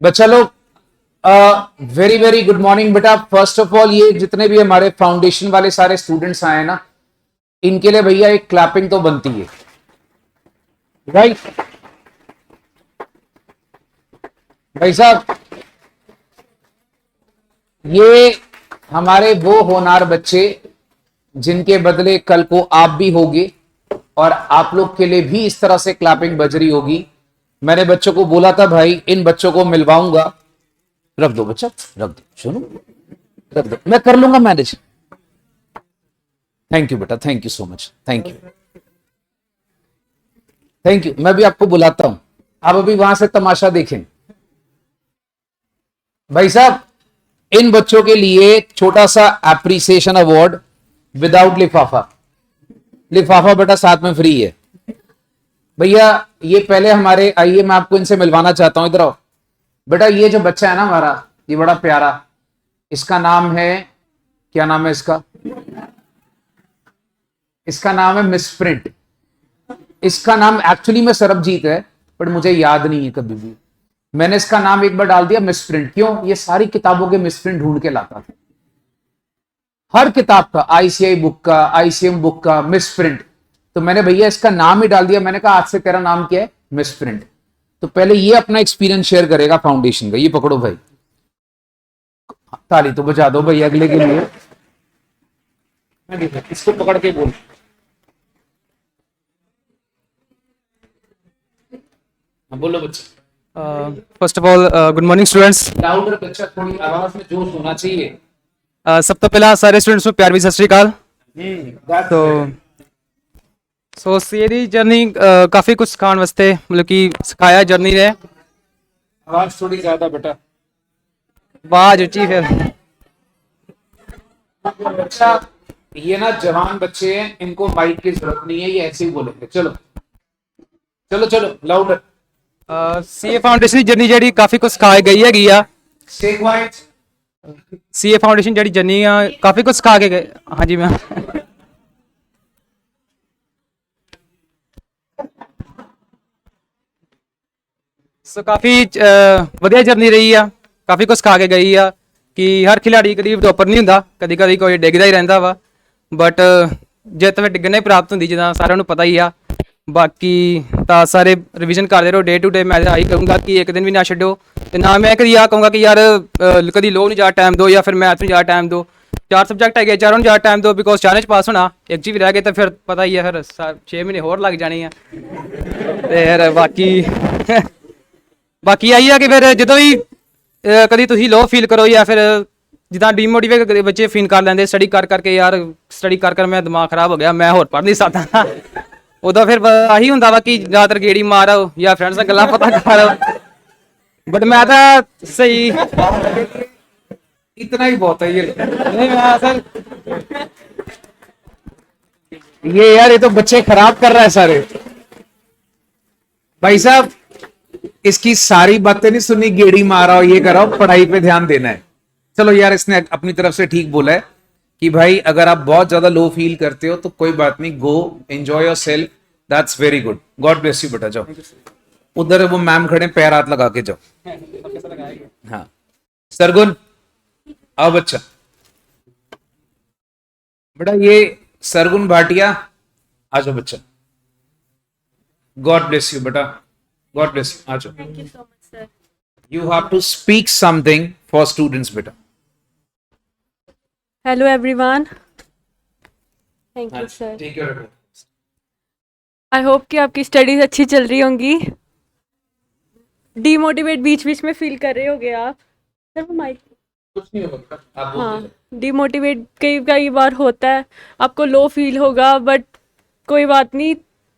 बच्चा लोग very very good morning बेटा। फर्स्ट ऑफ ऑल ये जितने भी हमारे फाउंडेशन वाले सारे स्टूडेंट्स आए ना, इनके लिए भैया एक क्लैपिंग तो बनती है, राइट भाई साहब। ये हमारे वो होनहार बच्चे जिनके बदले कल को आप भी होगे और आप लोग के लिए भी इस तरह से क्लैपिंग बज रही होगी। मैंने बच्चों को बोला था भाई इन बच्चों को मिलवाऊंगा। रख दो बच्चा, रख दो, सुनो, रख दो, मैं कर लूंगा मैनेज। थैंक यू बेटा, thank you so much, thank you, thank you. मैं भी आपको बुलाता हूं, आप अभी वहां से तमाशा देखें। भाई साहब, इन बच्चों के लिए छोटा सा एप्रिसिएशन अवार्ड विदाउट लिफाफा। लिफाफा बेटा साथ में फ्री है भैया। ये पहले हमारे, आइए मैं आपको इनसे मिलवाना चाहता हूं, इधर आओ बेटा। ये जो बच्चा है ना हमारा, ये बड़ा प्यारा, इसका नाम है, क्या नाम है इसका? इसका नाम है मिसप्रिंट। इसका नाम एक्चुअली में सरबजीत है, बट मुझे याद नहीं है कभी भी। मैंने इसका नाम एक बार डाल दिया मिसप्रिंट। क्यों? ये सारी किताबों के मिसप्रिंट ढूंढ के लाता था, हर किताब का, आईसीआई बुक का, आईसीएम बुक का मिसप्रिंट। तो मैंने भैया इसका नाम ही डाल दिया। मैंने कहा आज से तेरा नाम क्या है? मिसप्रिंट। तो पहले ये अपना एक्सपीरियंस शेयर करेगा फाउंडेशन का। ये पकड़ो भाई, ताली तो बजा दो भाई अगले के लिए। इसको पकड़ के बोल, बोलो बच्चा। First of all good morning students. Louder बच्चा, थोड़ी आवाज में जोश होना चाहिए। सब तो पहला सारे स्टूडेंट्स ਨੂੰ ਪਿਆਰ ਵੀ ਸਤਿ ਸ਼੍ਰੀ ਅਕਾਲ। ਸੋ ਸੀ ਦੀ ਜਰਨੀ ਕਾਫੀ ਕੁਝ ਸਿਖਾਉਣ ਵਾਸਤੇ, ਮਤਲਬ ਕਿ ਸਿਖਾਇਆ ਜਰਨੀ ਨੇ। आवाज थोड़ी ज्यादा बेटा। ਆਵਾਜ਼ ਉੱਚੀ ਫਿਰ। अच्छा, ये ना जवान बच्चे हैं, इनको माइक की जरूरत नहीं है, ये ऐसे ही बोलेंगे। चलो चलो चलो, लाउडर। ਸੀਏ ਫਾਊਂਡੇਸ਼ਨ ਦੀ ਜਰਨੀ ਜਿਹੜੀ ਕਾਫੀ ਕੁਝ ਸਿਖਾਈ ਗਈ ਹੈਗੀ ਆ। Stay quiet. ਸੀਏ ਫਾਊਂਡੇਸ਼ਨ ਜਿਹੜੀ ਜਰਨੀ ਆ ਕਾਫੀ ਕੁਝ ਸਿਖਾ ਕੇ ਗਏ। ਹਾਂਜੀ ਮੈਂ ਸੋ ਕਾਫੀ ਵਧੀਆ ਜਰਨੀ ਰਹੀ ਆ। ਕਾਫੀ ਕੁਝ ਸਿਖਾ ਕੇ ਗਈ ਆ ਕਿ ਹਰ ਖਿਡਾਰੀ ਕਦੀ ਟੋਪਰ ਨਹੀਂ ਹੁੰਦਾ, ਕਦੀ ਕਦੀ ਕੋਈ ਡਿੱਗਦਾ ਹੀ ਰਹਿੰਦਾ ਵਾ, ਬਟ ਜਿੱਤ ਵਿੱਚ ਡਿੱਗਣਾ ਹੀ ਪ੍ਰਾਪਤ ਹੁੰਦੀ, ਜਿੱਦਾਂ ਸਾਰਿਆਂ ਨੂੰ ਪਤਾ ਹੀ ਆ। ਬਾਕੀ ਤਾਂ ਸਾਰੇ ਰਿਵੀਜ਼ਨ ਕਰਦੇ ਰਹੋ ਡੇ ਟੂ ਡੇ। ਮੈਂ ਆਹੀ ਕਹੂੰਗਾ ਕਿ ਇੱਕ ਦਿਨ ਵੀ ਨਾ ਛੱਡੋ, ਤੇ ਨਾ ਮੈਂ ਕਦੀ ਆਹ ਕਹੂੰਗਾ ਕਿ ਯਾਰ ਕਦੀ ਲੋ ਨੂੰ ਜ਼ਿਆਦਾ ਟਾਈਮ ਦਿਓ ਜਾਂ ਫਿਰ ਮੈਥ ਨੂੰ ਜ਼ਿਆਦਾ ਟਾਈਮ ਦਿਓ। 4 ਸਬਜੈਕਟ ਹੈਗੇ, ਚਾਰਾਂ ਨੂੰ ਜ਼ਿਆਦਾ ਟਾਈਮ ਦਿਓ, ਬਿਕੋਜ਼ ਚਾਰਾਂ 'ਚ ਪਾਸ ਹੋਣਾ। ਇੱਕ 'ਚ ਵੀ ਰਹਿ ਗਏ ਤਾਂ ਫਿਰ ਪਤਾ ਹੀ ਆ, ਫਿਰ 6 ਮਹੀਨੇ ਹੋਰ ਲੱਗ ਜਾਣੇ ਆ। ਤੇ ਫਿਰ ਬਾਕੀ ਆਹੀ ਆ ਕਿ ਫਿਰ ਜਦੋਂ ਵੀ ਕਦੀ ਤੁਸੀਂ ਲੋ ਫੀਲ ਕਰੋ ਜਾਂ ਫਿਰ ਜਿੱਦਾਂ ਡੀਮੋਟੀਵੇਟ ਬੱਚੇ ਫੀਲ ਕਰ ਲੈਂਦੇ ਸਟੱਡੀ ਕਰ ਕਰਕੇ, ਯਾਰ ਸਟੱਡੀ ਕਰ ਮੈਂ ਦਿਮਾਗ ਖਰਾਬ ਹੋ ਗਿਆ, ਮੈਂ ਹੋਰ ਪੜ੍ਹ ਨਹੀਂ ਸਕਦਾ, ਉਦੋਂ ਫਿਰ ਆਹੀ ਹੁੰਦਾ ਵਾ ਕਿ ਜ਼ਿਆਦਾਤਰ ਗੇੜੀ ਮਾਰੋ ਜਾਂ ਫਰੈਂਡਸ ਨਾਲ ਗੱਲਾਂ ਪਤਾ ਕਰੋ। ਬਟ ਮੈਂ ਤਾਂ ਸਹੀ, इतना ही बहुत है ये। ਨਹੀਂ ਮੈਂ ਸਰ ये यार, ये तो बच्चे खराब कर रहा है सारे। भाई साहब, इसकी सारी बातें नहीं सुनी, गेड़ी मारा हो, ये करो, पढ़ाई पे ध्यान देना है। चलो यार, इसने अपनी तरफ से ठीक बोला है कि भाई अगर आप बहुत ज्यादा लो फील करते हो तो कोई बात नहीं, गो enjoy your self, that's very good. God bless you बेटा। जाओ उधर वो मैम खड़े, पैर हाथ लगा के जाओ। हाँ सरगुन, आओ बच्चा। बेटा ये सरगुन भाटिया, आ जाओ बच्चा। गॉड ब्लेस यू बेटा, गॉड ब्लेस यू, आ जाओ। Thank you so much, sir. You have to speak something for students बेटा। Hello, everyone. Thank you, sir. Take your time। I hope कि आपकी स्टडीज अच्छी चल रही होंगी। डीमोटिवेट बीच बीच में फील कर रहे होगे आप। सर वो माइक। कुछ नहीं होगा बेटा, आप बोलते हाँ, जाओ। डीमोटिवेट कई कई बार होता है, आपको लो फील होगा, बट कोई बात नहीं,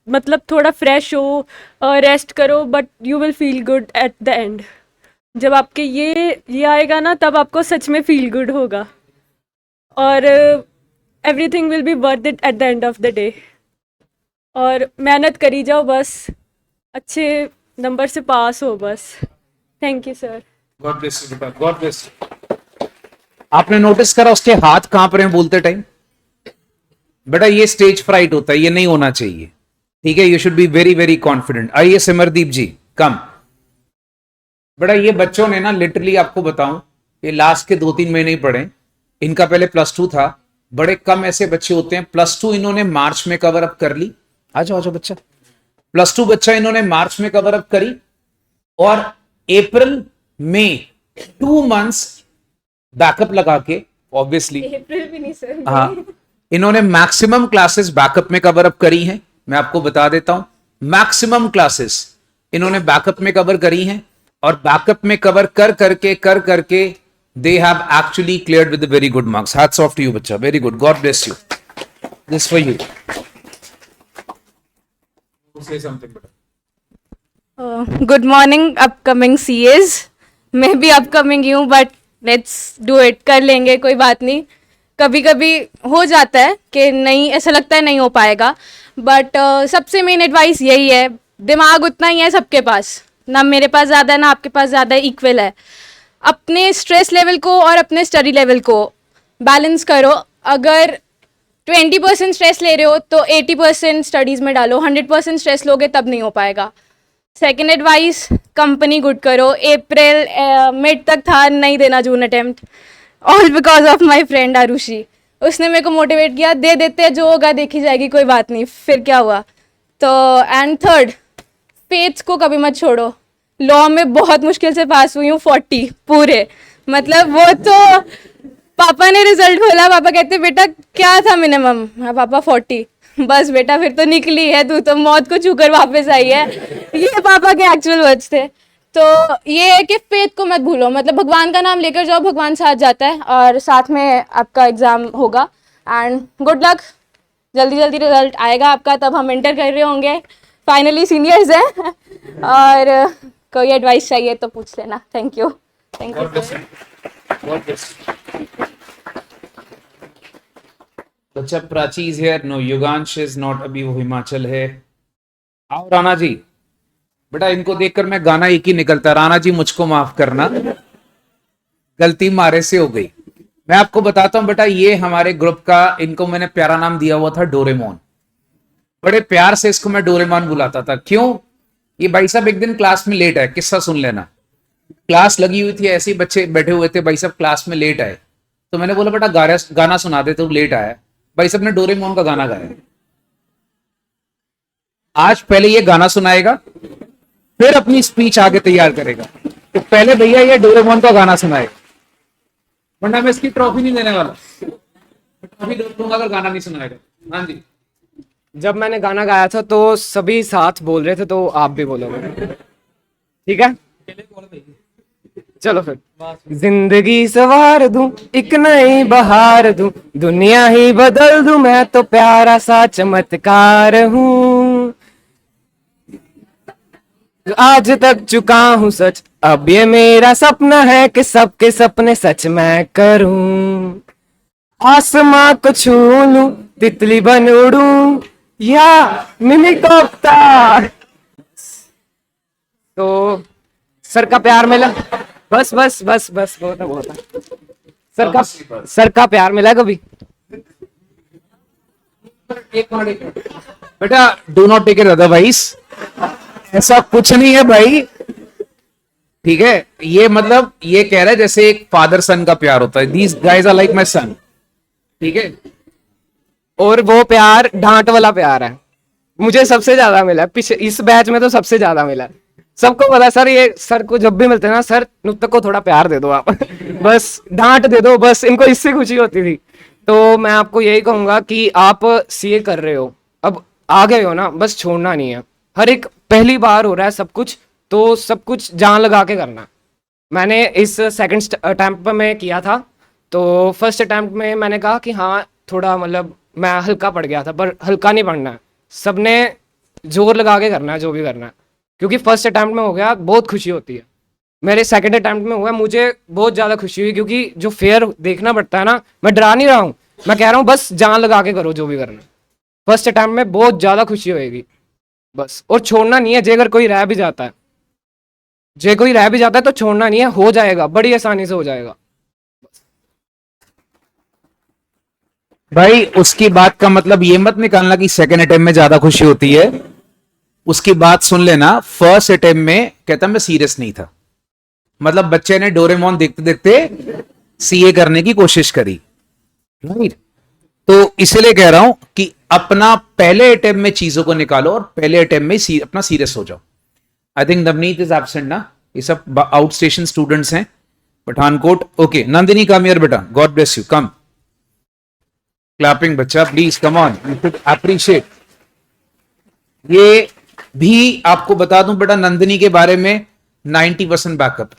मतलब थोड़ा फ्रेश हो, रेस्ट करो, but you will feel good at the end. जब आपके ये आएगा ना, तब आपको सच में फील गुड होगा, और everything will be worth it at the end of the day. और मेहनत करी जाओ, बस अच्छे नंबर से पास हो बस। Thank you sir. God bless you बेटा, गॉड ब्लेस यू। आपने नोटिस करा उसके हाथ कांप रहे हैं बोलते टाइम? बेटा ये स्टेज फ्राइट होता है, ये नहीं होना चाहिए, ठीक है? You should be very very confident. आइए सिमरदीप जी, कम। बेटा ये बच्चों ने ना लिटरली आपको बताऊं, ये लास्ट के 2-3 महीने ही पढ़े, इनका पहले +2 था। बड़े कम ऐसे बच्चे होते हैं, +2 इन्होंने मार्च में कवर अप कर ली। आ जाओ बच्चा, +2 बच्चा इन्होंने मार्च में कवर अप करी, और अप्रैल में 2 मंथ्स बैकअप लगा के, ऑब्वियसली अप्रैल भी नहीं सर। हाँ, इन्होंने मैक्सिमम क्लासेस बैकअप में कवर अप करी हैं। मैं आपको बता देता हूं, मैक्सिमम क्लासेस इन्होंने बैकअप में कवर करी हैं, और बैकअप में कवर कर करके they have actually cleared with very good marks. Hats off to you बच्चा, very good, god bless you, this for you. Say something बेटा। Good morning upcoming CS. मैं भी अपकमिंग हूँ, बट लेट्स डू इट, कर लेंगे, कोई बात नहीं। कभी कभी हो जाता है कि नहीं, ऐसा लगता है नहीं हो पाएगा, बट सबसे मेन एडवाइस यही है, दिमाग उतना ही है सबके पास, ना मेरे पास ज़्यादा है ना आपके पास ज़्यादा है, इक्वल है। अपने स्ट्रेस लेवल को और अपने स्टडी लेवल को बैलेंस करो। अगर 20% स्ट्रेस ले रहे हो तो 80% स्टडीज़ में डालो, 100% स्ट्रेस लोगे तब नहीं हो पाएगा। सेकेंड एडवाइस, कंपनी गुड करो। अप्रैल मिड तक था नहीं देना June attempt, all because of my friend Arushi. उसने मेरे को मोटिवेट किया, दे देते हैं, जो होगा देखी जाएगी, कोई बात नहीं। फिर क्या हुआ तो, एंड थर्ड, फेथ्स को कभी मत छोड़ो। लॉ में बहुत मुश्किल से पास हुई हूँ, 40 पूरे, मतलब वो तो पापा ने रिजल्ट खोला, पापा कहते बेटा क्या था मिनिमम, हाँ पापा 40, बस बेटा फिर तो निकली है तू तो, मौत को छूकर वापस आई है, ये पापा के एक्चुअल वर्ड्स थे। तो ये है कि फेथ को मत भूलो, मतलब भगवान का नाम लेकर जाओ, भगवान साथ जाता है, और साथ में आपका एग्ज़ाम होगा। एंड गुड लक, जल्दी जल्दी रिजल्ट आएगा आपका, तब हम इंटर कर रहे होंगे, फाइनली सीनियर्स हैं। और कोई एडवाइस चाहिए तो पूछ लेना। Thank you, thank you sir. बच्चा Prachi is here, no Yugansh is not, अभी वो हिमाचल है। आओ राणा जी, बेटा इनको देखकर मैं गाना एक ही निकलता, राणा जी मुझको माफ करना, गलती मारे से हो गई। मैं आपको बताता हूं बेटा, ये हमारे ग्रुप का, इनको मैंने प्यारा नाम दिया हुआ था डोरेमोन। बड़े प्यार से इसको मैं डोरेमोन बुलाता था। क्यों? ये भाई साहब एक दिन क्लास में लेट आए, किस्सा सुन लेना। क्लास लगी हुई थी, ऐसे ही बच्चे बैठे हुए थे, भाई साहब क्लास में लेट आए, तो मैंने बोला बेटा गाना सुना दे, तो लेट आया। भाई साहब ने डोरेमोन का गाना गाया। आज पहले ये गाना सुनाएगा, फिर अपनी स्पीच आगे तैयार करेगा। तो पहले भैया ये डोरेमोन का गाना सुनाएगा, वरना मैं इसकी ट्रॉफी नहीं देने वाला, ट्रॉफी दूंगा अगर गाना नहीं सुनाएगा। हाँ जी। जब मैंने गाना गाया था तो सभी साथ बोल रहे थे, तो आप भी बोलोगे, ठीक है? चलो फिर। जिंदगी सवार दूं, एक नई बहार दूं, दुनिया ही बदल दूं, मैं तो प्यारा सा चमत्कार हूँ। आज तक चुका हूँ सच, अब ये मेरा सपना है कि सबके सपने सच मैं करूं। आसमां को छू लूं, तितली बन उड़ूं, या मिनी कॉप्टर। तो सर का प्यार मिला, बस बस बस बस, बहुत है बहुत है। सर का प्यार मिला कभी? बेटा do not take it otherwise, ऐसा कुछ नहीं है भाई, ठीक है? ये मतलब ये कह रहा है जैसे एक फादर सन का प्यार होता है, these guys are like my son, ठीक है? और वो प्यार डांट वाला प्यार है, मुझे सबसे ज्यादा मिला पीछे इस बैच में, तो सबसे ज्यादा मिला। सबको पता सर, ये सर को जब भी मिलते हैं ना, सर नुक्तक को थोड़ा प्यार दे दो आप बस डांट दे दो, बस इनको इससे खुशी होती थी। तो मैं आपको यही कहूंगा कि आप सीए कर रहे हो, अब आ गए हो ना, बस छोड़ना नहीं है। हर एक पहली बार हो रहा है सब कुछ, तो सब कुछ जान लगा के करना। मैंने इस सेकंड अटेम्प्ट में किया था, तो फर्स्ट अटेम्प्ट में मैंने कहा कि हाँ थोड़ा मतलब मैं हल्का पड़ गया था, पर हल्का नहीं पड़ना है, सबने जोर लगा के करना है जो भी करना है। क्योंकि फर्स्ट अटेम्प्ट में हो गया, बहुत खुशी होती है। मेरे सेकंड अटेम्प्ट में हुआ, मुझे बहुत ज़्यादा खुशी हुई, क्योंकि जो फेयर देखना पड़ता है ना, मैं डरा नहीं रहा हूँ, मैं कह रहा हूँ बस जान लगा के करो जो भी करना है। फर्स्ट अटेम्प्ट में बहुत ज़्यादा खुशी होएगी बस, और छोड़ना नहीं है। जे अगर कोई रह भी जाता है, तो छोड़ना नहीं है, हो जाएगा, बड़ी आसानी से हो जाएगा। भाई उसकी बात का मतलब ये मत निकालना कि सेकंड अटेम्प्ट में ज्यादा खुशी होती है। उसकी बात सुन लेना, फर्स्ट अटेम्प्ट में कहता मैं सीरियस नहीं था, मतलब बच्चे ने डोरेमोन देखते देखते सीए करने की कोशिश करी, राइट। तो इसलिए कह रहा हूं कि अपना पहले अटेम्प्ट में चीजों को निकालो और पहले अटेम्प्ट में अपना सीरियस हो जाओ। I think Navneet is absent ना, ये सब आउट स्टेशन स्टूडेंट्स हैं Pathankot. Okay Nandini come here बेटा, god bless you, come. Clapping बच्चा please, come on, you should appreciate. ये भी आपको बता दूं बेटा, नंदिनी के बारे में 90% बैकअप।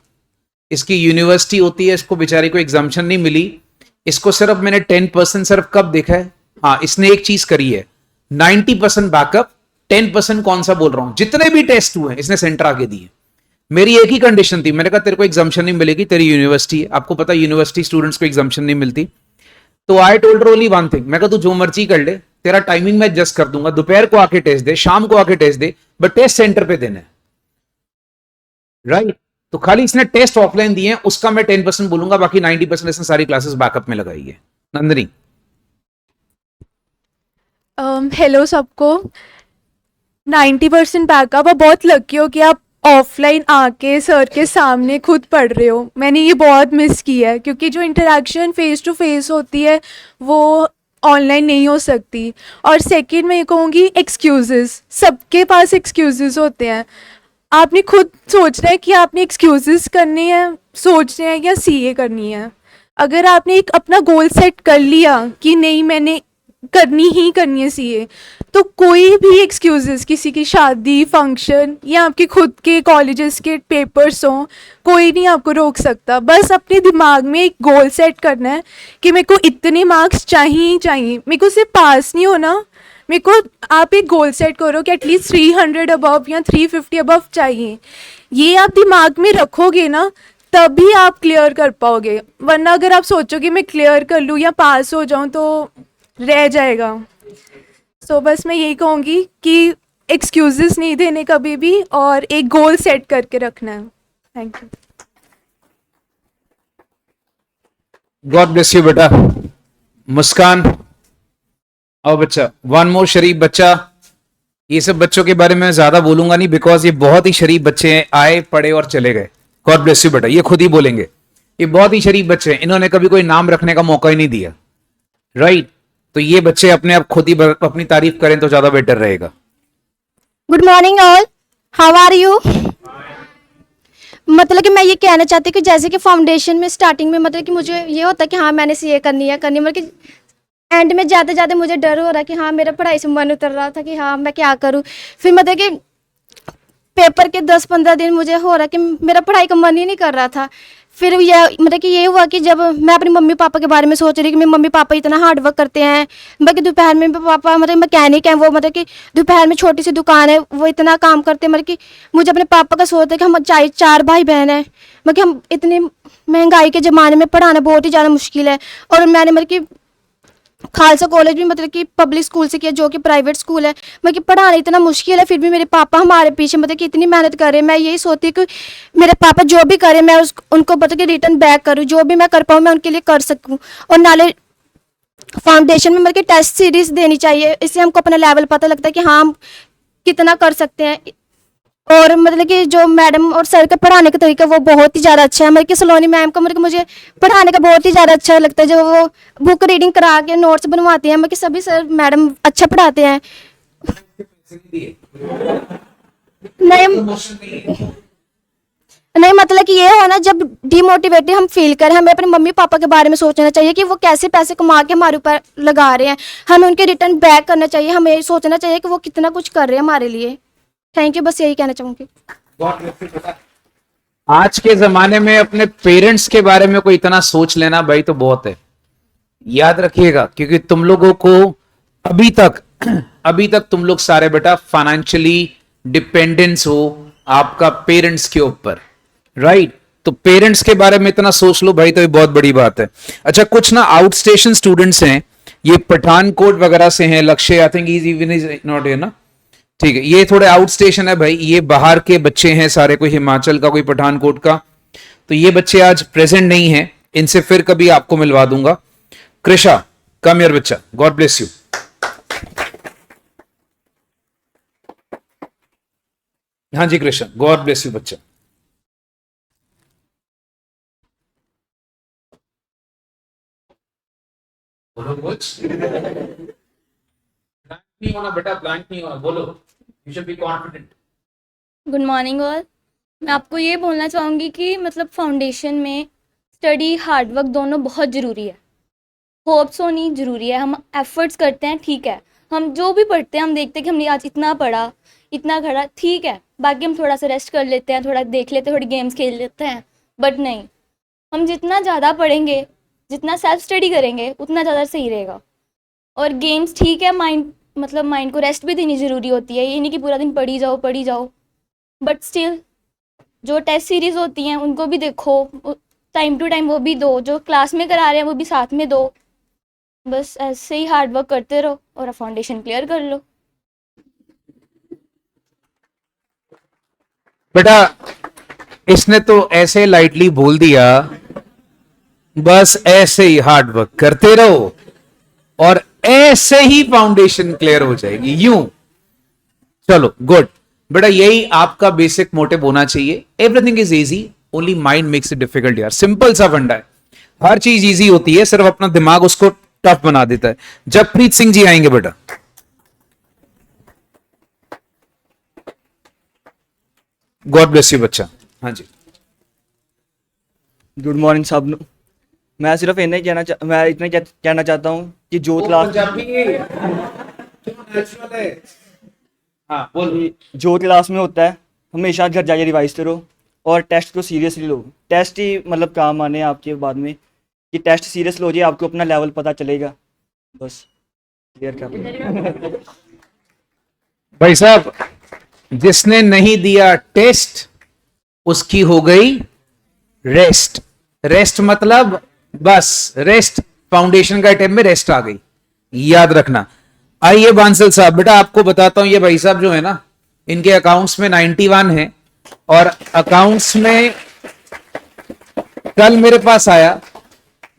इसकी यूनिवर्सिटी होती है, इसको बेचारी को एग्जामिशन नहीं मिली, इसको सिर्फ मैंने 10% सिर्फ कब देखा है, हाँ इसने एक चीज करी है, 90% बैकअप, 10% कौन सा बोल रहा हूं, जितने भी टेस्ट हुए इसने सेंटर आके दिए। मेरी एक ही कंडीशन थी, मैंने कहा तेरे को एग्जामिशन नहीं मिलेगी, तेरी यूनिवर्सिटी है, आपको पता यूनिवर्सिटी स्टूडेंट्स को एग्जामिशन नहीं मिलती। तो I told her only one thing, मैं कहा तू जो मर्जी कर ले, तेरा टाइमिंग मैं एडजस्ट कर दूंगा, दोपहर को आके टेस्ट दे, शाम को आके टेस्ट दे, बट टेस्ट सेंटर पे देना है, राइट। तो खाली इसने टेस्ट ऑफलाइन दिए हैं, उसका मैं 10% बोलूंगा, बाकी 90% इसने सारी क्लासेस बैकअप में लगाई है। नंदिनी। हेलो सबको। 90% बैकअप, और बहुत लकी हो कि आप ऑफलाइन आके सर के सामने खुद पढ़ रहे हो। मैंने ये बहुत मिस किया है, क्योंकि जो इंटरेक्शन फेस टू फेस होती है वो ऑनलाइन नहीं हो सकती। और सेकंड मैं ये कहूँगी, एक्सक्यूज़ेस, सबके पास एक्सक्यूज़ेस होते हैं। आपने खुद सोचना है कि आपने एक्सक्यूज़ेस करने हैं, सोचने हैं या सीए करनी है। अगर आपने एक अपना गोल सेट कर लिया कि नहीं मैंने करनी ही करनी है सीए, तो कोई भी एक्सक्यूजेस, किसी की शादी, फंक्शन या आपके खुद के कॉलेजेस के पेपर्स हों, कोई नहीं आपको रोक सकता। बस अपने दिमाग में एक गोल सेट करना है कि मेरे को इतने मार्क्स चाहिए ही चाहिए, मेरे को सिर्फ पास नहीं होना, मेरे को आप एक गोल सेट करो कि एटलीस्ट 300 अबव या 350 अबव चाहिए। ये आप दिमाग में रखोगे ना, तभी आप क्लियर कर पाओगे। वरना अगर आप सोचोगे मैं क्लियर कर लूँ या पास हो जाऊँ तो रह जाएगा। सो बस मैं यही कहूँगी कि एक्सक्यूजेस नहीं देने कभी भी, और एक गोल सेट करके रखना है। Thank you. God bless you बेटा। मुस्कान और बच्चा, वन मोर शरीफ बच्चा। ये सब बच्चों के बारे में ज्यादा बोलूंगा नहीं, बिकॉज ये बहुत ही शरीफ बच्चे हैं, आए पढ़े और चले गए। गॉड ब्लेस यू बेटा, ये खुद ही बोलेंगे, ये बहुत ही शरीफ बच्चे हैं, इन्होंने कभी कोई नाम रखने का मौका ही नहीं दिया, राइट। तो ये बच्चे अपने आप खुद ही अपनी तारीफ करें तो ज्यादा बेटर रहेगा। Good morning all, how are you. मतलब कि मैं ये कहना चाहती हूँ कि जैसे कि फाउंडेशन में स्टार्टिंग में मतलब कि मुझे ये होता है कि हाँ मैंने सीए करनी है मतलब कि एंड में जाते जाते मुझे डर हो रहा है कि हाँ मेरा पढ़ाई से मन उतर रहा था कि हाँ मैं क्या करूँ। फिर मतलब कि पेपर के 10-15 दिन मुझे हो रहा कि मेरा पढ़ाई का मन ही नहीं कर रहा था। फिर यह मतलब कि ये हुआ कि जब मैं अपने मम्मी पापा के बारे में सोच रही कि मेरे मम्मी पापा इतना हार्ड वर्क करते हैं, मतलब कि दोपहर में पापा मतलब मैकेनिक हैं, वो मतलब कि दोपहर में छोटी सी दुकान है, वो इतना काम करते हैं। मतलब कि मुझे अपने पापा का सोचता है कि हम चार भाई बहन हैं, मतलब कि हम इतनी महंगाई के ज़माने में पढ़ाना बहुत ही ज़्यादा मुश्किल है। और मैंने मतलब कि खालसा कॉलेज भी मतलब कि पब्लिक स्कूल से किया, जो कि प्राइवेट स्कूल है, मतलब कि पढ़ाना इतना मुश्किल है। फिर भी मेरे पापा हमारे पीछे मतलब कि इतनी मेहनत कर रहे हैं। मैं यही सोचती हूँ कि मेरे पापा जो भी करें मैं उनको मतलब कि रिटर्न बैक करूँ, जो भी मैं कर पाऊँ मैं उनके लिए कर सकूँ। और नाले फाउंडेशन में मतलब कि टेस्ट सीरीज देनी चाहिए, इससे हमको अपना लेवल पता लगता है कि हाँ हम कितना कर सकते हैं। और मतलब कि जो मैडम और सर का पढ़ाने का तरीका वो बहुत ही ज़्यादा अच्छा है। मतलब कि सलोनी मैम का मतलब कि मुझे पढ़ाने का बहुत ही ज़्यादा अच्छा लगता है, जो वो बुक रीडिंग करा के नोट्स बनवाती हैं। मतलब कि सभी सर मैडम अच्छा पढ़ाते हैं। नहीं मतलब कि ये है ना, जब डिमोटिवेटेड हम फील करें, हमें अपने मम्मी पापा के बारे में सोचना चाहिए कि वो कैसे पैसे कमा के हमारे ऊपर लगा रहे हैं, हमें उनके रिटर्न बैक करना चाहिए। हमें ये सोचना चाहिए कि वो कितना कुछ कर रहे हैं हमारे लिए। थैंक यू, बस यही कहना चाहूँगी। आज के जमाने में अपने पेरेंट्स के बारे में कोई इतना सोच लेना भाई तो बहुत है, याद रखिएगा, क्योंकि तुम लोगों को अभी तक तुम लोग सारे बेटा फाइनेंशियली डिपेंडेंस हो आपका पेरेंट्स के ऊपर, राइट। तो पेरेंट्स के बारे में इतना सोच लो भाई तो ये बहुत बड़ी बात है। अच्छा, कुछ ना आउट स्टेशन स्टूडेंट्स हैं, ये पठानकोट वगैरह से हैं, लक्ष्य I think is even is not here ना, ठीक है, ये थोड़े आउट स्टेशन है भाई, ये बाहर के बच्चे हैं सारे, कोई हिमाचल का कोई पठानकोट का, तो ये बच्चे आज प्रेजेंट नहीं हैं, इनसे फिर कभी आपको मिलवा दूंगा। कृषा कम हियर बच्चा, गॉड ब्लेस यू। हाँ जी कृष्ण, गॉड ब्लेस यू बच्चा। बोलो कुछ। ब्लैंक नहीं होना बेटा, ब्लैंक नहीं होना, बोलो। You should be confident. Good morning all. मैं आपको ये बोलना चाहूँगी कि मतलब फाउंडेशन में स्टडी हार्डवर्क दोनों बहुत ज़रूरी है। होप्स होनी ज़रूरी है। हम एफर्ट्स करते हैं, ठीक है, हम जो भी पढ़ते हैं हम देखते हैं कि हमने आज इतना पढ़ा, इतना खड़ा, ठीक है, बाकी हम थोड़ा सा रेस्ट कर लेते हैं, थोड़ा देख लेते हैं, थोड़ी गेम्स खेल लेते हैं, बट नहीं, हम जितना ज़्यादा पढ़ेंगे, जितना सेल्फ स्टडी करेंगे उतना ज़्यादा सही रहेगा। और गेम्स ठीक है, माइंड को रेस्ट भी देनी ज़रूरी होती है, ये नहीं कि पूरा दिन पढ़ी जाओ, बट स्टिल जो टेस्ट सीरीज़ होती हैं उनको भी देखो, टाइम टू टाइम वो भी दो, जो क्लास में करा रहे हैं वो भी साथ में दो। बस ऐसे ही हार्ड वर्क करते रहो और फाउंडेशन क्लियर कर लो। बेटा इसने तो ऐसे लाइटली बोल दिया, बस ऐसे ही हार्ड वर्क करते रहो और ऐसे ही फाउंडेशन क्लियर हो जाएगी, यूं। चलो गुड बेटा, यही आपका बेसिक मोटिव होना चाहिए। Everything is easy, only mind makes it difficult यार। सिंपल सा फंडा है, हर चीज इजी होती है, सिर्फ अपना दिमाग उसको टफ बना देता है। जगप्रीत सिंह जी आएंगे बेटा। गॉड ब्लेस यू बच्चा। हाँ जी। गुड मॉर्निंग सब ਨੂੰ। मैं सिर्फ इतना ही कहना चाहता हूँ कि जो क्लास हाँ बोल। जो क्लास में होता है हमेशा घर जाके रिवाइज करो और टेस्ट को सीरियसली लो। टेस्ट ही मतलब काम आने हैं आपके बाद में, कि टेस्ट सीरियस लो, आपको अपना लेवल पता चलेगा। बस क्लियर कर। भाई साहब, जिसने नहीं दिया टेस्ट उसकी हो गई रेस्ट। रेस्ट मतलब बस रेस्ट, फाउंडेशन का टाइम में रेस्ट आ गई, याद रखना। आइए बांसल साहब, बेटा आपको बताता हूं, ये भाई साहब जो है ना, इनके अकाउंट्स में 91 है और अकाउंट्स में कल मेरे पास आया,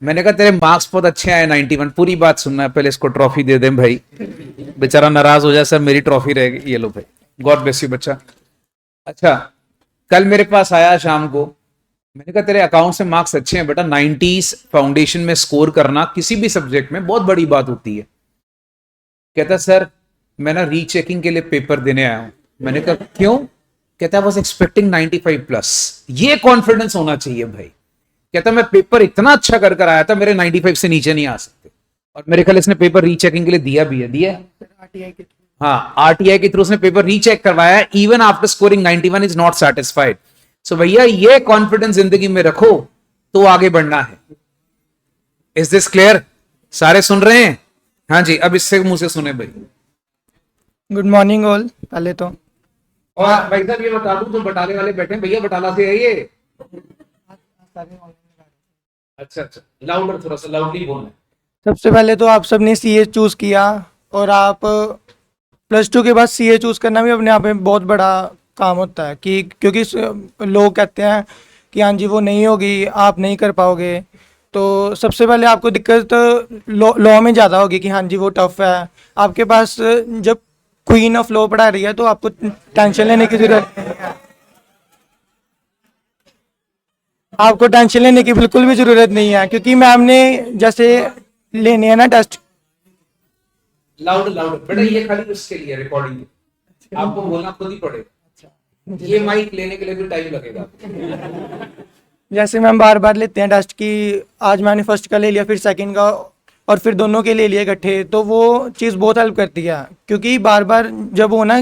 मैंने कहा तेरे मार्क्स बहुत अच्छे आए 91। पूरी बात सुनना है, पहले इसको ट्रॉफी दे दें भाई, बेचारा नाराज हो जाए, सर मेरी ट्रॉफी रहेगी, ये लो भाई, गॉड ब्लेस यू बच्चा। अच्छा, कल मेरे पास आया शाम को, मैंने कहा तेरे अकाउंट से मार्क्स अच्छे हैं बेटा, 90s फाउंडेशन में स्कोर करना किसी भी सब्जेक्ट में बहुत बड़ी बात होती है। कहता सर मैं ना रीचेकिंग के लिए पेपर देने आया हूं। मैंने कहा क्यों? कहता वाज एक्सपेक्टिंग 95+। ये कॉन्फिडेंस होना चाहिए भाई। कहता मैं पेपर इतना अच्छा कर आया था, मेरे 95 से नीचे नहीं आ सकते। और मेरे ख्याल इसने पेपर रीचेकिंग के लिए दिया भी है, दिया है? हाँ, आरटीआई के थ्रू उसने पेपर रीचेक करवाया, even after scoring 91 is not satisfied. So भैया ये कॉन्फिडेंस जिंदगी में रखो तो आगे बढ़ना है। Is this clear? सारे सुन रहे हैं? हाँ जी, अब इससे मुंह से सुने भाई। Good morning all. पहले तो और भाई साहब ये बता दूं, जो बटाले वाले बैठे हैं, भैया बटाला से है ये। अच्छा अच्छा, लाउडर, थोड़ा सा लाउडली बोलना। सबसे पहले तो आप सबने सीए चूज किया और आप +2 के बाद सीए चूज करना भी अपने आप में बहुत बड़ा काम होता है, कि क्योंकि लोग कहते हैं कि हाँ जी वो नहीं होगी, आप नहीं कर पाओगे। तो सबसे पहले आपको दिक्कत लॉ में ज़्यादा होगी कि हाँ जी वो टफ है। आपके पास जब क्वीन ऑफ लॉ पढ़ा रही है तो आपको टेंशन लेने की जरूरत नहीं है। आपको टेंशन लेने की बिल्कुल भी जरूरत नहीं है, क्योंकि मैम ने जैसे लेने हैं ना टेस्ट। लाउड लाउड बेटा, ये खाली उसके लिए रिकॉर्डिंग है, आपको बोलना खुद ही पड़ेगा। ये माइक लेने के लिए भी टाइम लगेगा। जैसे मैम बार बार लेते हैं टेस्ट की, आज मैंने फर्स्ट का ले लिया, फिर सेकंड का, और फिर दोनों के ले लिए इकट्ठे, तो वो चीज़ बहुत हेल्प करती है। क्योंकि बार बार जब हो ना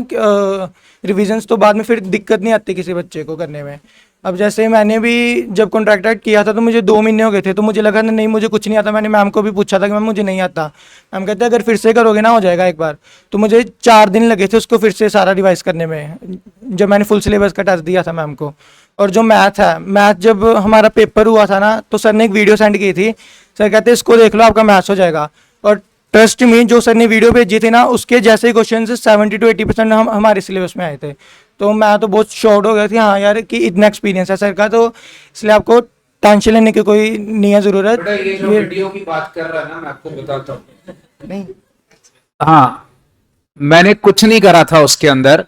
रिविजन्स, तो बाद में फिर दिक्कत नहीं आती किसी बच्चे को करने में। अब जैसे मैंने भी जब कॉन्ट्रैक्ट किया था तो मुझे 2 महीने हो गए थे, तो मुझे लगा नहीं मुझे कुछ नहीं आता। मैंने मैम को भी पूछा था कि मैम मुझे नहीं आता। मैम कहते अगर फिर से करोगे ना हो जाएगा एक बार। तो मुझे 4 दिन लगे थे उसको फिर से सारा रिवाइज करने में, जब मैंने फुल सिलेबस का टेस्ट दिया था मैम को। और जो मैथ है, मैथ जब हमारा पेपर हुआ था ना, तो सर ने एक वीडियो सेंड की थी। सर कहते इसको देख लो आपका मैथ्स हो जाएगा। और ट्रस्ट में जो सर ने वीडियो भेजी थी ना, उसके जैसे ही क्वेश्चन 70 to 80% हमारे सिलेबस में आए थे। तो मैं तो बहुत शॉर्ट हो गया थी, हाँ यार कि इतना एक्सपीरियंस है सर का, तो इसलिए आपको टेंशन लेने की कोई नहीं है जरूरत। बेटा ये जो वीडियो की बात कर रहा है ना, मैं आपको बताता हूँ। नहीं, हाँ, मैंने कुछ नहीं करा था उसके अंदर।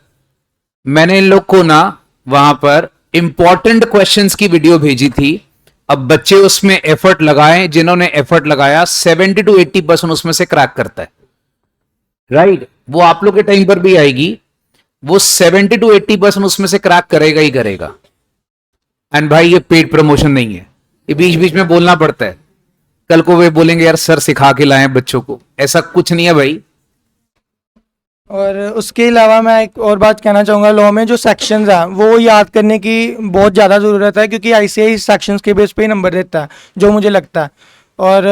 मैंने इन लोग को ना वहां पर इंपॉर्टेंट क्वेश्चंस की वीडियो भेजी थी, अब बच्चे उसमें एफर्ट लगाएं, जिन्होंने एफर्ट लगाया 70 to 80% उसमें से क्रैक करता है, राइट? वो आप लोग के टाइम पर भी आएगी, वो 70 to 80% उसमें से क्रैक करेगा ही करेगा। एंड भाई ये पेड प्रमोशन नहीं है, ये बीच बीच में बोलना पड़ता है। कल को वे बोलेंगे यार सर सिखा के लाए बच्चों को, ऐसा कुछ नहीं है भाई। और उसके अलावा मैं एक और बात कहना चाहूँगा, लॉ में जो सेक्शंस हैं वो याद करने की बहुत ज़्यादा ज़रूरत है, क्योंकि आईसीआई सेक्शंस के बेस पे ही नंबर देता है, जो मुझे लगता है। और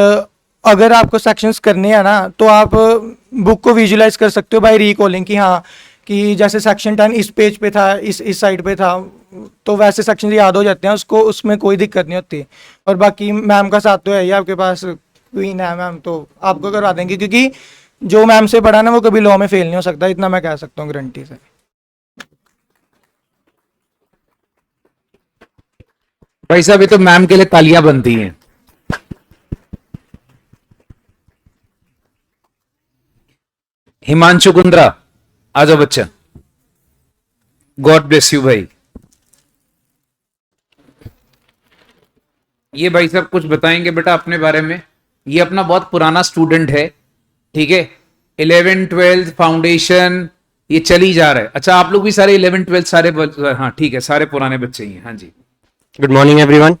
अगर आपको सेक्शंस करने हैं ना, तो आप बुक को विजुलाइज कर सकते हो बाय रिकॉलिंग कि हाँ, कि जैसे सेक्शन 10 इस पेज पे था, इस साइड पे था, तो वैसे सेक्शन याद हो जाते हैं उसको, उसमें कोई दिक्कत नहीं होती। और बाकी मैम का साथ तो है ही, आपके पास क्वीन है मैम, तो आपको करवा देंगे, क्योंकि जो मैम से पढ़ा ना वो कभी लॉ में फेल नहीं हो सकता, इतना मैं कह सकता हूँ गारंटी से। भाई साहब ये तो मैम के लिए तालियां बनती हैं। हिमांशु कुंद्रा आ जाओ बच्चा, गॉड ब्लेस यू भाई। ये भाई साहब कुछ बताएंगे बेटा अपने बारे में। ये अपना बहुत पुराना स्टूडेंट है, ठीक है, 11th 12th फाउंडेशन ये चली जा रहा है। अच्छा आप लोग भी सारे 11th 12th सारे हाँ ठीक है, सारे पुराने बच्चे ही हैं। हाँ जी, गुड मॉर्निंग एवरीवन।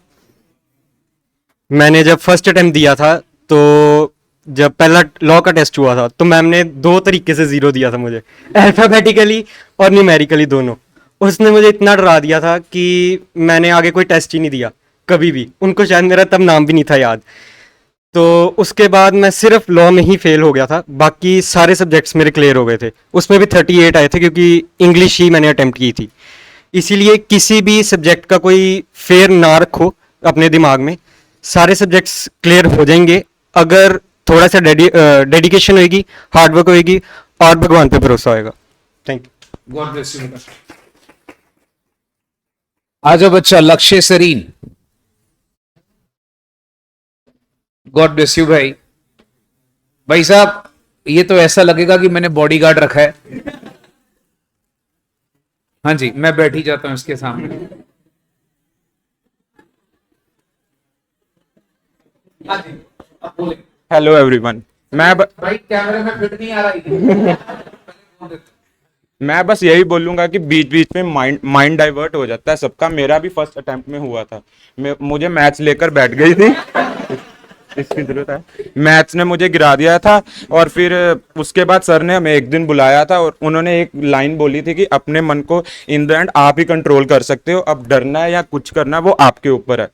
मैंने जब फर्स्ट अटेम्प्ट दिया था, तो जब पहला लॉ का टेस्ट हुआ था, तो मैम ने 2 तरीके से 0 दिया था मुझे, अल्फाबेटिकली और न्यूमेरिकली दोनों। उसने मुझे इतना डरा दिया था कि मैंने आगे कोई टेस्ट ही नहीं दिया कभी भी। उनको शायद मेरा तब नाम भी नहीं था याद। तो उसके बाद मैं सिर्फ लॉ में ही फेल हो गया था, बाकी सारे सब्जेक्ट्स मेरे क्लियर हो गए थे। उसमें भी 38 आए थे, क्योंकि इंग्लिश ही मैंने अटेम्प्ट की थी। इसीलिए किसी भी सब्जेक्ट का कोई फेयर ना रखो अपने दिमाग में, सारे सब्जेक्ट्स क्लियर हो जाएंगे अगर थोड़ा सा डेडिकेशन होगी, हार्डवर्क होगी और भगवान पे भरोसा होगा। Thank you. God bless you. आ जाओ बच्चा लक्ष्य सरीन, गॉड ब्लेस यू भाई। भाई साहब ये तो ऐसा लगेगा कि मैंने बॉडीगार्ड रखा है। हाँ जी, मैं बैठ ही जाता हूं इसके सामने। हाँ जी, अब बोले। Hello everyone. भाई कैमरे में फिट नहीं आ रहा है। मैं बस यही बोलूंगा कि बीच बीच में माइंड डाइवर्ट हो जाता है सबका। मेरा भी फर्स्ट अटेम्प्ट में हुआ था। मुझे मैथ्स लेकर बैठ गई थी इसकी जरूरत है, मैथ्स ने मुझे गिरा दिया था। और फिर उसके बाद सर ने हमें एक दिन बुलाया था और उन्होंने एक लाइन बोली थी कि अपने मन को इन द एंड आप ही कंट्रोल कर सकते हो, अब डरना है या कुछ करना है वो आपके ऊपर है।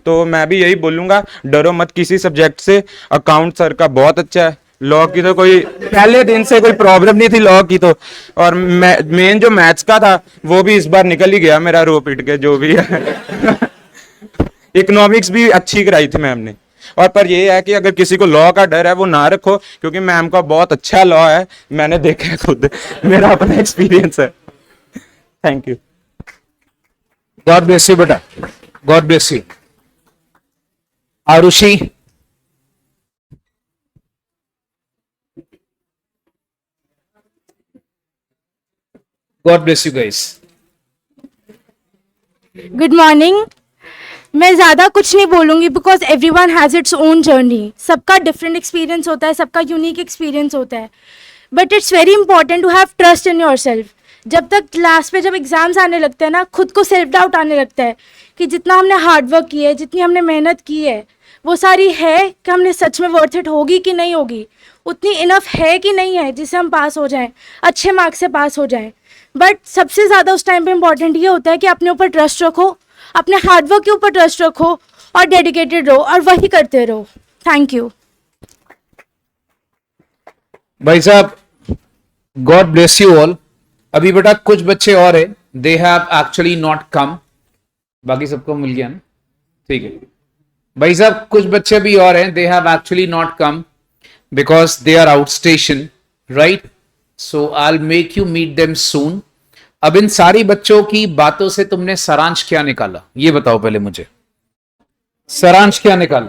तो मैं भी यही बोलूंगा, डरो मत किसी सब्जेक्ट से। अकाउंट सर का बहुत अच्छा है, लॉ की तो कोई पहले दिन से कोई प्रॉब्लम नहीं थी लॉ की तो। और मेन जो मैथ्स का था वो भी इस बार निकल ही गया मेरा, रो पिट के जो भी है। इकोनॉमिक्स भी अच्छी कराई थी मैम ने। और पर ये है कि अगर किसी को लॉ का डर है वो ना रखो, क्योंकि मैम का बहुत अच्छा लॉ है, मैंने देखा है खुद, मेरा अपना एक्सपीरियंस है। Thank you. God bless you बेटा, god bless you. Arushi, god bless you guys. Good morning. मैं ज़्यादा कुछ नहीं बोलूँगी because everyone has its own journey. सबका डिफरेंट एक्सपीरियंस होता है, सबका यूनिक एक्सपीरियंस होता है, but it's very important to have trust in your सेल्फ। जब तक लास्ट पे जब एग्ज़ाम्स आने लगते हैं ना, खुद को सेल्फ डाउट आने लगता है कि जितना हमने हार्डवर्क की है, जितनी हमने मेहनत की है, वो सारी है कि हमने सच में वर्थ इट होगी कि नहीं होगी, उतनी इनफ है कि नहीं है जिससे हम पास हो जाएं, अच्छे मार्क्स से पास हो जाएं। बट सबसे ज़्यादा उस टाइम पे इम्पॉर्टेंट ये होता है कि अपने ऊपर ट्रस्ट रखो, अपने हार्डवर्क के ऊपर ट्रस्ट रखो और डेडिकेटेड रहो और वही करते रहो। Thank you. भाई साहब गॉड ब्लेस यू ऑल। अभी बेटा कुछ बच्चे और हैं, दे हैव एक्चुअली नॉट कम, बाकी सबको मिल गया ना, ठीक है। भाई साहब कुछ बच्चे भी और हैं, they have actually not come because they are out station, right? So I will make you meet them soon. अब इन सारी बच्चों की बातों से तुमने सारांश क्या निकाला, ये बताओ पहले मुझे। सारांश क्या निकाला?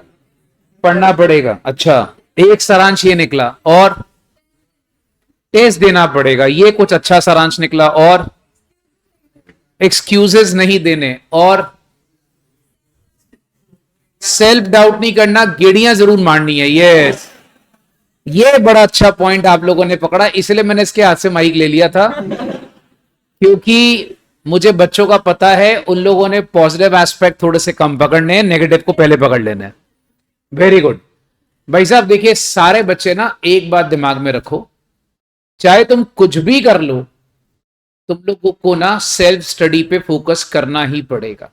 पढ़ना पड़ेगा। अच्छा, एक सारांश ये निकला, और टेस्ट देना पड़ेगा, ये कुछ अच्छा सारांश निकला, और एक्सक्यूजेस नहीं देने, और सेल्फ डाउट नहीं करना, गेड़ियां जरूर मारनी है। यस, ये बड़ा अच्छा पॉइंट आप लोगों ने पकड़ा, इसलिए मैंने इसके हाथ से माइक ले लिया था, क्योंकि मुझे बच्चों का पता है उन लोगों ने पॉजिटिव एस्पेक्ट थोड़े से कम पकड़ने हैं, नेगेटिव को पहले पकड़ लेना है। वेरी गुड भाई साहब। देखिए सारे बच्चे ना, एक बात दिमाग में रखो, चाहे तुम कुछ भी कर लो, तुम लोगों को ना सेल्फ स्टडी पे फोकस करना ही पड़ेगा।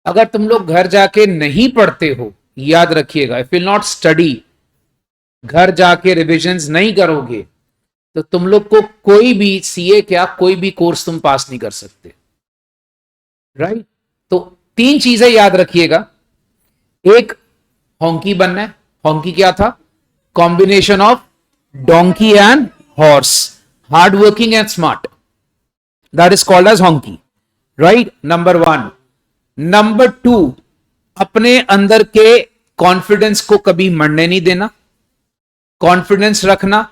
अगर तुम लोग घर जाके नहीं पढ़ते हो, याद रखिएगा, इफ विल नॉट स्टडी, घर जाके रिविजन्स नहीं करोगे, तो तुम लोग को कोई भी सीए क्या कोई भी कोर्स तुम पास नहीं कर सकते। राइट? तो 3 चीजें याद रखिएगा। एक, हॉन्की बनना है। हॉन्की क्या था? Combination of donkey and horse, hard working and smart, that is called as honkey. Right? Number 1। Number 2, अपने अंदर के कॉन्फिडेंस को कभी मरने नहीं देना, कॉन्फिडेंस रखना।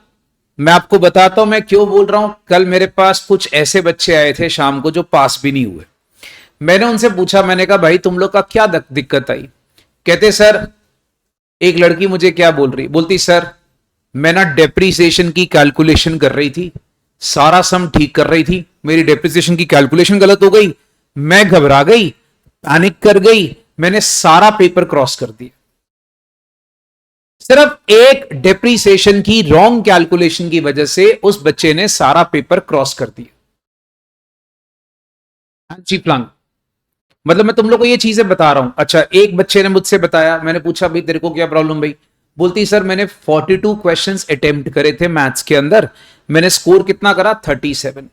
मैं आपको बताता हूं मैं क्यों बोल रहा हूं। कल मेरे पास कुछ ऐसे बच्चे आए थे शाम को जो पास भी नहीं हुए। मैंने उनसे पूछा, मैंने कहा भाई तुम लोग का क्या दिक्कत आई? कहते सर, एक लड़की मुझे क्या बोल रही, बोलती सर मैं ना डेप्रिसिएशन की कैलकुलेशन कर रही थी, सारा सम ठीक कर रही थी, मेरी डेप्रिसिएशन की कैलकुलेशन गलत हो गई, मैं घबरा गई, पैनिक कर गई, मैंने सारा पेपर क्रॉस कर दिया। सिर्फ एक डेप्रिसिएशन की रॉन्ग कैलकुलेशन की वजह से उस बच्चे ने सारा पेपर क्रॉस कर दिया। मतलब मैं तुम लोग को ये चीजें बता रहा हूं। अच्छा, एक बच्चे ने मुझसे बताया, मैंने पूछा भाई तेरे को क्या प्रॉब्लम भाई? बोलती सर मैंने 42 क्वेश्चंस अटेम्प्ट करे थे मैथ्स के अंदर, मैंने स्कोर कितना करा? 37।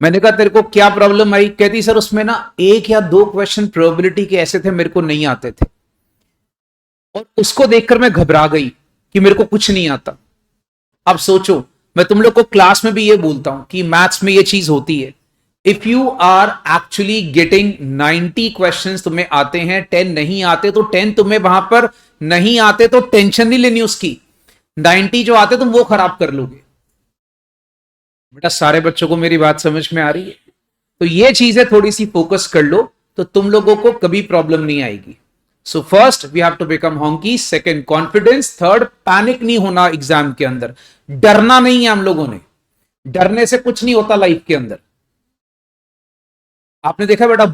मैंने कहा तेरे को क्या प्रॉब्लम आई? कहती सर उसमें ना 1 या 2 क्वेश्चन प्रोबेबिलिटी के ऐसे थे मेरे को नहीं आते थे, और उसको देखकर मैं घबरा गई कि मेरे को कुछ नहीं आता। अब सोचो, मैं तुम लोग को क्लास में भी ये बोलता हूं कि मैथ्स में ये चीज होती है। If you are actually getting 90 questions तुम्हें आते हैं, 10 नहीं आते, तो 10 तुम्हें वहां पर नहीं आते तो टेंशन नहीं लेनी उसकी, 90 जो आते तुम वो खराब कर लोगे। बेटा सारे बच्चों को मेरी बात समझ में आ रही है? तो ये चीजें थोड़ी सी फोकस कर लो तो तुम लोगों को कभी प्रॉब्लम नहीं आएगी। So first we have to become honkey, second confidence, third panic नहीं होना एग्जाम के अंदर, डरना नहीं है हम लोगों ने, डरने से कुछ नहीं होता लाइफ के अंदर। आपने देखा बेटा,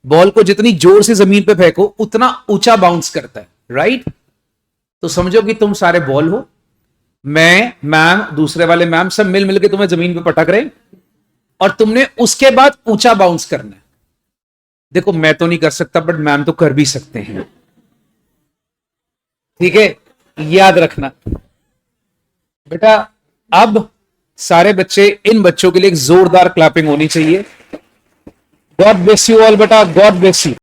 बॉल को जितनी जोर से जमीन पे फेंको उतना ऊंचा बाउंस करता है, राइट? तो समझो कि तुम सारे बॉल हो, मैं, मैम, दूसरे वाले मैम, सब मिल के तुम्हें जमीन पे पटक रहे, और तुमने उसके बाद ऊंचा बाउंस करना है। देखो मैं तो नहीं कर सकता, बट मैम तो कर भी सकते हैं, ठीक है? याद रखना बेटा। अब सारे बच्चे, इन बच्चों के लिए एक जोरदार क्लैपिंग होनी चाहिए। गॉड ब्लेस यू ऑल बेटा, गॉड ब्लेस यू।